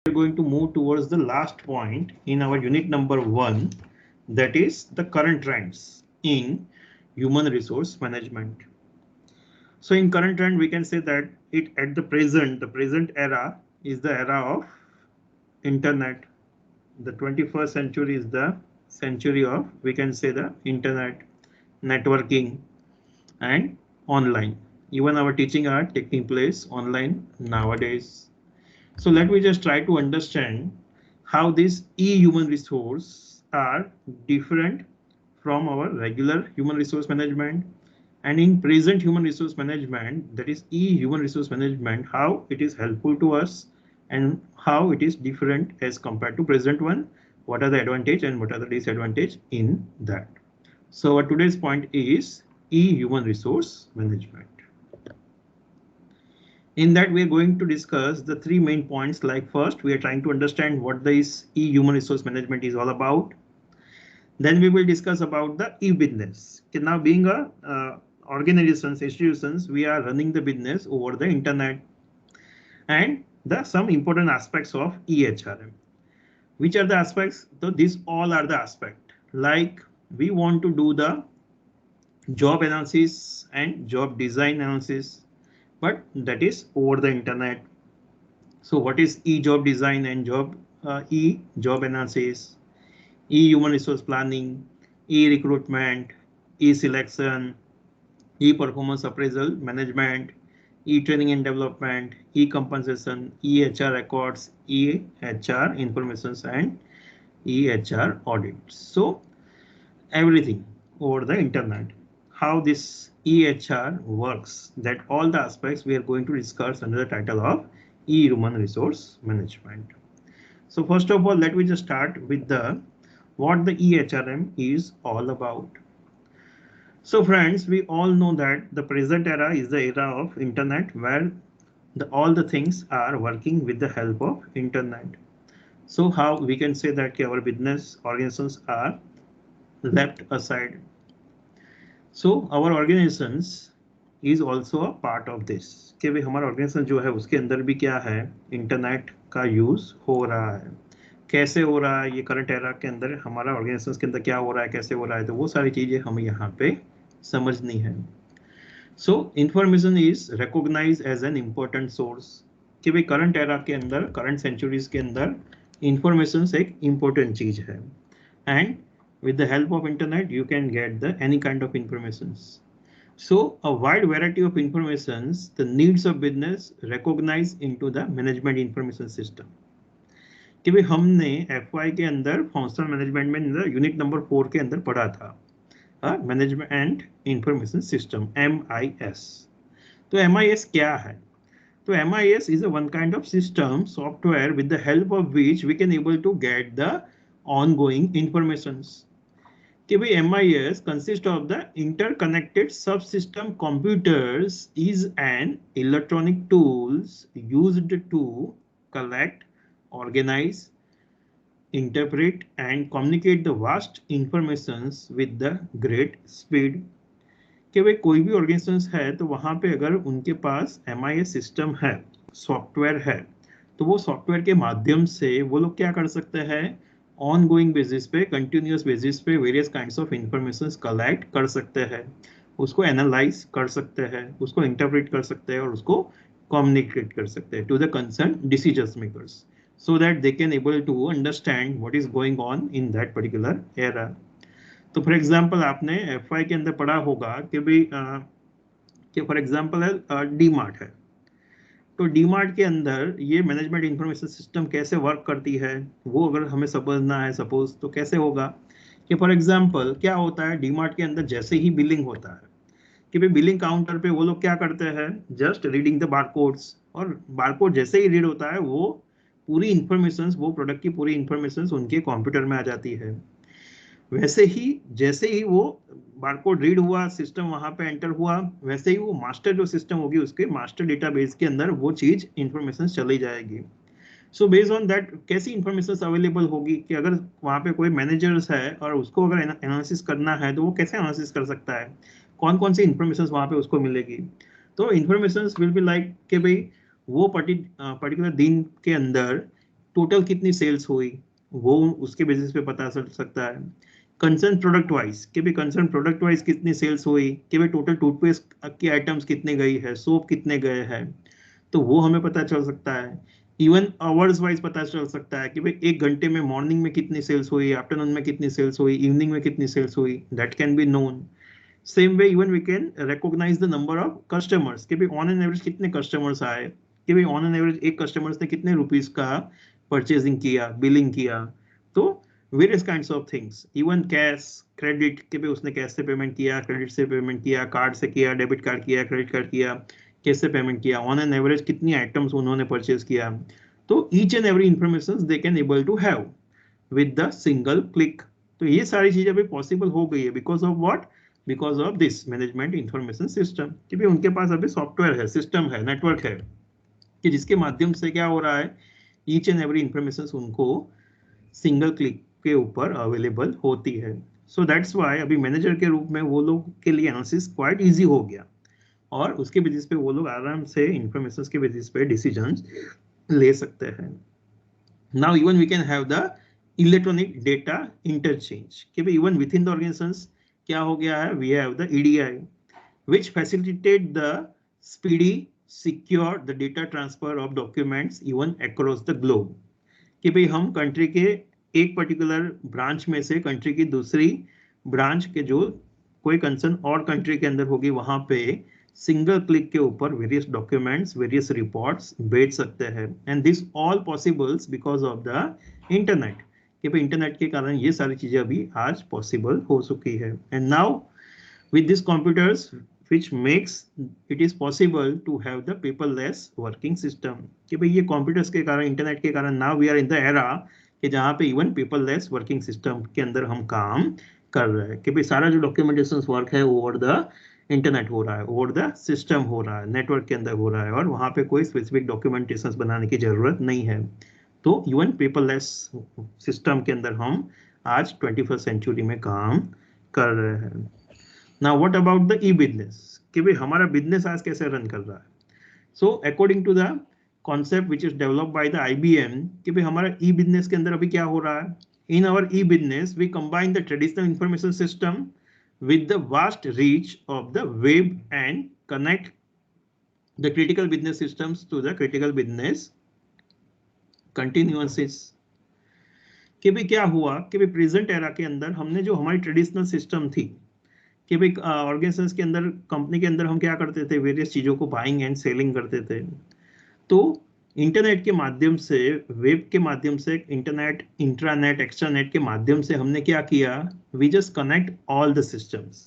are going to move towards the last point in our unit number 1, that is the current trends in human resource management. So in current trend, we can say that it at the present era is the era of internet. The 21st century is the century of, we can say, the internet, networking, and online. Even our teaching are taking place online nowadays. So let me just try to understand how these e-human resource are different from our regular human resource management, and in present human resource management, that is e-human resource management, how it is helpful to us and how it is different as compared to present one. What are the advantage and what are the disadvantage in that? So our today's point is e-human resource management. In that, we are going to discuss the three main points. Like first, we are trying to understand what this e-human resource management is all about. Then we will discuss about the e-business. Now, being a organizations, institutions, we are running the business over the internet, and the some important aspects of EHRM. Which are the aspects? So these all are the aspect. Like we want to do the job analysis and job design analysis, but that is over the internet. So what is e-job design and e-job analysis, e-human resource planning, e-recruitment, e-selection, e-performance appraisal management, e-training and development, e-compensation, e-HR records, e-HR informations, and e-HR audits. So everything over the internet. How this EHR works, that all the aspects we are going to discuss under the title of e-human resource management. So first of all, let me just start with the what the EHRM is all about. So friends, we all know that the present era is the era of internet, where all the things are working with the help of internet. So how we can say that our business organizations are left aside. So our organizations is also a part of this कि भाई हमारा organisation जो है उसके अंदर भी क्या है, इंटरनेट का यूज हो रहा है. कैसे हो रहा है, ये करंट एरा के अंदर हमारा ऑर्गेनाइजेशन के अंदर क्या हो रहा है, कैसे हो रहा है, तो वो सारी चीजें हमें यहाँ पे समझनी है. So information is recognise as an important source कि भाई करंट एरा के अंदर, करंट सेंचुरीज के अंदर इंफॉर्मेशन एक इम्पोर्टेंट चीज है. And with the help of internet you can get the any kind of informations. So a wide variety of informations the needs of business recognize into the management information system. कि भाई हमने FY के अंदर functional management में unit number 4 के अंदर पढ़ा था management and information system MIS. तो MIS क्या है? तो MIS is a one kind of system software with the help of which we can able to get the ongoing informations. कि भाई MIS consist of the interconnected subsystem computers is an electronic tools used to collect, organize, interpret and communicate the vast informations with the great speed. कि भाई कोई भी organisation है तो वहां पे अगर उनके पास MIS सिस्टम है, सॉफ्टवेयर है, तो वो सॉफ्टवेयर के माध्यम से वो लोग क्या कर सकते हैं, ऑन गोइंग बेसिस पे, कंटिन्यूस बेसिस पे various kinds of information collect कर सकते हैं, उसको एनालाइज कर सकते हैं, उसको इंटरप्रेट कर सकते हैं और उसको कम्युनिकेट कर सकते हैं to the concern decision makers, so that they can able to understand what is going on in that particular era. तो फॉर एग्जाम्पल आपने FY के अंदर पढ़ा होगा कि भाई कि फॉर एग्जाम्पल है डी मार्ट है. तो डीमार्ट के अंदर ये मैनेजमेंट इंफॉर्मेशन सिस्टम कैसे वर्क करती है, वो अगर हमें समझना है सपोज, तो कैसे होगा कि फॉर एग्जांपल क्या होता है, डीमार्ट के अंदर जैसे ही बिलिंग होता है कि भाई बिलिंग काउंटर पे वो लोग क्या करते हैं, जस्ट रीडिंग द बारकोड्स, और बारकोड जैसे ही रीड होता है वो पूरी इंफॉर्मेशन, वो प्रोडक्ट की पूरी इंफॉर्मेशन उनके कंप्यूटर में आ जाती है. वैसे ही जैसे ही वो बारकोड रीड हुआ, सिस्टम वहां पे एंटर हुआ, वैसे ही वो मास्टर जो सिस्टम होगी उसके मास्टर डेटाबेस के अंदर वो चीज इंफॉर्मेशन चली जाएगी. सो बेस्ड ऑन दैट कैसी इंफॉर्मेशन अवेलेबल होगी कि अगर वहां पे कोई मैनेजर्स है और उसको अगर एनालिसिस करना है तो वो कैसे एनालिसिस कर सकता है, कौन कौन सी इंफॉर्मेशन वहां पे उसको मिलेगी. तो इंफॉर्मेशन विल बी लाइक कि भाई वो पर्टिकुलर दिन के अंदर टोटल कितनी सेल्स हुई वो उसके बेसिस पे पता चल सकता है। कंसर्न प्रोडक्ट वाइज कि भाई कंसर्न प्रोडक्ट वाइज कितनी सेल्स हुई, कि भाई टोटल टूथपेस्ट की आइटम्स कितने गई है, सोप कितने गए हैं, तो वो हमें पता चल सकता है। इवन आवर्स वाइज पता चल सकता है कि भाई 1 घंटे में मॉर्निंग में कितनी सेल्स हुई, आफ्टरनून में कितनी सेल्स हुई, इवनिंग में कितनी सेल्स हुई, that can be known. Same way even we can recognise the number of customers कि भाई ऑन एन एवरेज कितने कस्टमर्स आए, कि भाई ऑन एन एवरेज एक कस्टमर्स ने कितने रुपीस का परचेजिंग किया, बिलिंग किया। तो various kinds of things, even cash credit कि भाई उसने कैश से पेमेंट किया, क्रेडिट से पेमेंट किया, कार्ड से किया, डेबिट कार्ड किया, क्रेडिट कार्ड किया, कैसे पेमेंट किया, ऑन एन एवरेज कितनी आइटम्स उन्होंने परचेज किया। तो each and every information they can able to have with the single click. तो ये सारी चीजें अभी पॉसिबल हो गई है because of what, because of this management information system कि भाई उनके पास अभी सॉफ्टवेयर है, सिस्टम है, नेटवर्क है कि जिसके माध्यम से क्या हो रहा है, ईच एंड एवरी इंफॉर्मेशन उनको सिंगल क्लिक के ऊपर अवेलेबल होती है। सो दैट्स वाई अभी मैनेजर के रूप में वो लोग के लिए एनालिसिस क्वाइट इजी हो गया और उसके बेसिस पे वो लोग आराम से इंफॉर्मेशन के बेसिस पे डिसीजंस ले सकते हैं। Now even we can have the electronic data interchange कि भाई even with in the organisations क्या हो गया है, we have the EDI which facilitate the speedy secure the data transfer of documents even across the globe कि भाई हम country के एक पर्टिकुलर ब्रांच में से कंट्री की दूसरी ब्रांच के जो कोई कंसर्न और कंट्री के अंदर होगी वहां पे सिंगल क्लिक के ऊपर वेरियस डॉक्यूमेंट्स, वेरियस रिपोर्ट्स भेज सकते हैं। And this all possibles because of the internet कि भाई इंटरनेट के कारण ये सारी चीजें अभी आज पॉसिबल हो चुकी है। And now with these computers which makes it is possible to have the paperless working system कि भाई ये कंप्यूटर्स के कारण, इंटरनेट के कारण now we are in the era कि जहाँ पे इवन पेपरलेस वर्किंग सिस्टम के अंदर हम काम कर रहे हैं कि भाई सारा जो डॉक्यूमेंटेशन वर्क है ओवर द इंटरनेट हो रहा है, ओवर द सिस्टम हो रहा है, नेटवर्क के अंदर हो रहा है और वहाँ पे कोई स्पेसिफिक डॉक्यूमेंटेशन बनाने की जरूरत नहीं है। तो इवन पेपरलेस सिस्टम के अंदर हम आज 21st सेंचुरी में काम कर रहे हैं। Now what about the e-business कि भाई हमारा बिजनेस आज कैसे रन कर रहा है। So according to the concept which is developed by the IBM कि भाई हमारा e-business के अंदर अभी क्या हो रहा है, in our e-business we combine the traditional information system with the vast reach of the web and connect the critical business systems to the critical business continuances कि भाई क्या हुआ कि भाई प्रेजेंट एरा के अंदर हमने जो हमारी ट्रेडिशनल सिस्टम थी कि भाई ऑर्गेनाइजेशंस के अंदर, कंपनी के अंदर हम क्या करते थे, वेरियस चीजों को बाइंग एंड सेलिंग करते थे। तो इंटरनेट के माध्यम से, वेब के माध्यम से, इंटरनेट, इंट्रानेट, एक्स्ट्रानेट के माध्यम से हमने क्या किया, we just connect all the systems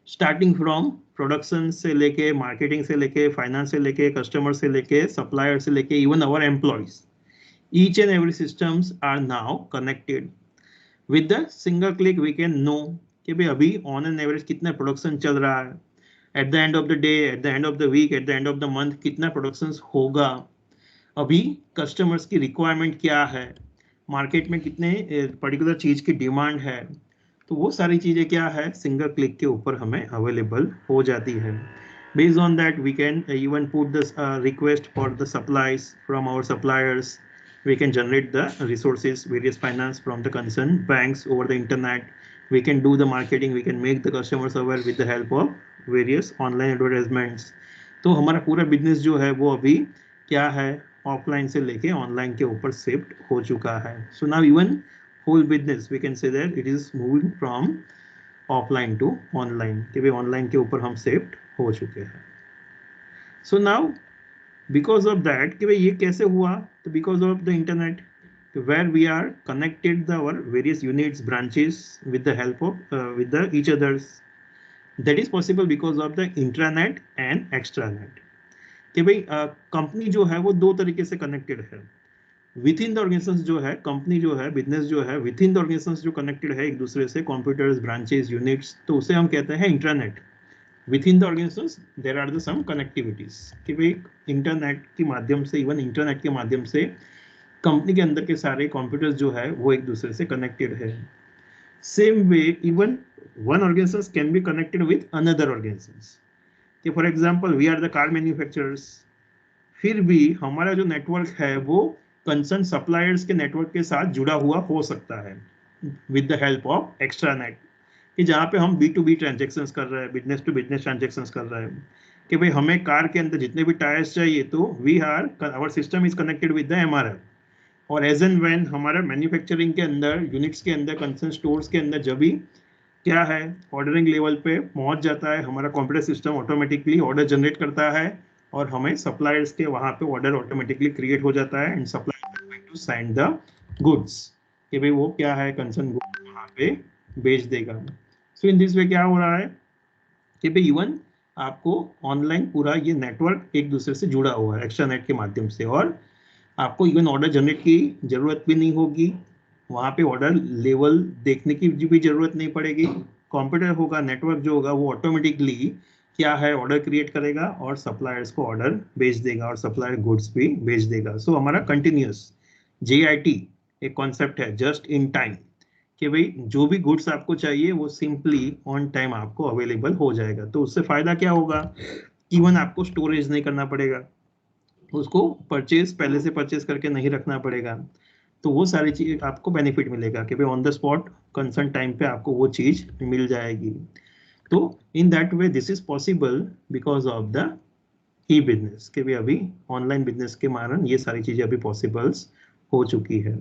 starting from production से लेके, मार्केटिंग से लेके, फाइनेंस से लेके, कस्टमर से लेके, सप्लायर से लेके, even our employees, each and every systems are now connected with the single click we can know कि भाई अभी ऑन एन एवरेज कितना प्रोडक्शन चल रहा है, at the end of the day, at the end of the week, at the end of the month कितना production होगा, अभी कस्टमर्स की रिक्वायरमेंट क्या है, मार्केट में कितने पर्टिकुलर चीज की डिमांड है। तो वो सारी चीजें क्या है, सिंगल क्लिक के ऊपर हमें अवेलेबल हो जाती है। Based on that we can even put the request for the supplies from our suppliers, we can generate the resources, various finance from the concerned banks over the internet, we can do the marketing, we can make the customers aware with the help of various online advertisements। तो हमारा पूरा business जो है वो अभी क्या है, offline से लेके ऑनलाइन के ऊपर शिफ्ट हो चुका है। So now even whole business we can say that it is moving from offline to online कि भाई ऑनलाइन के ऊपर हम शिफ्ट हो चुके हैं। So now because of that कि भाई ये कैसे हुआ, तो because of the internet where we are connected the our various units, branches with the help of with the each others, that is possible because of the intranet and extranet कि भाई company जो है वो दो तरीके से connected है। With in the organisation जो है, कंपनी जो है, बिजनेस जो है, विथ इन द ऑर्गेनाइजेशन जो कनेक्टेड है एक दूसरे से, कंप्यूटर्स, ब्रांचेस, यूनिट्स, तो उसे हम कहते हैं intranet. With in the organisation there are the some connectivities कि भाई इंटरनेट के माध्यम से, इवन इंटरनेट के माध्यम से कंपनी के अंदर के सारे कंप्यूटर्स जो है वो एक दूसरे से कनेक्टेड है। Same way even one organization can be connected with another organization कि for example we are the car manufacturers, फिर भी हमारा जो नेटवर्क है वो कंसर्न सप्लायर्स के नेटवर्क के साथ जुड़ा हुआ हो सकता है with the help of extranet, कि जहाँ पे हम B2B ट्रांजेक्शन्स कर रहे हैं, बिजनेस टू बिजनेस ट्रांजेक्शन्स कर रहे हैं, कि भाई हमें कार के अंदर जितने भी टायर्स चाहिए तो we are our system is connected with the MRF, और एज एंड व्हेन हमारा मैन्युफैक्चरिंग के अंदर यूनिट्स के अंदर कंसर्न स्टोर्स के अंदर जब भी क्या है ऑर्डरिंग लेवल पे पहुंच जाता है, हमारा computer system automatically order generate करता है और हमें सप्लायर्स के वहां पे ऑर्डर ऑटोमेटिकली क्रिएट हो जाता है and supplier going to send the goods, कि भाई वो क्या है कंसर्न गुड्स वहां पे बेच देगा। सो इन दिस वे क्या हो रहा है कि भाई इवन आपको ऑनलाइन पूरा ये नेटवर्क एक दूसरे से जुड़ा हुआ है एक्स्ट्रा नेट के माध्यम से, और आपको इवन ऑर्डर जनरेट की जरूरत भी नहीं होगी, वहां पे ऑर्डर लेवल देखने की भी जरूरत नहीं पड़ेगी। कंप्यूटर होगा, नेटवर्क जो होगा वो ऑटोमेटिकली क्या है ऑर्डर क्रिएट करेगा और सप्लायर्स को ऑर्डर भेज देगा और सप्लायर गुड्स भी भेज देगा। सो हमारा कंटिन्यूअस JIT एक कॉन्सेप्ट है, जस्ट इन टाइम, कि भाई जो भी गुड्स आपको चाहिए वो सिंपली ऑन टाइम आपको अवेलेबल हो जाएगा। तो उससे फायदा क्या होगा, इवन आपको स्टोरेज नहीं करना पड़ेगा, उसको पहले से परचेज करके नहीं रखना पड़ेगा, तो वो सारी चीज आपको बेनिफिट मिलेगा कि भाई on the spot concern time पे आपको वो चीज मिल जाएगी। तो in that way this is possible because of the e business, कि भाई अभी ऑनलाइन बिजनेस के कारण ये सारी चीजें अभी पॉसिबल्स हो चुकी है।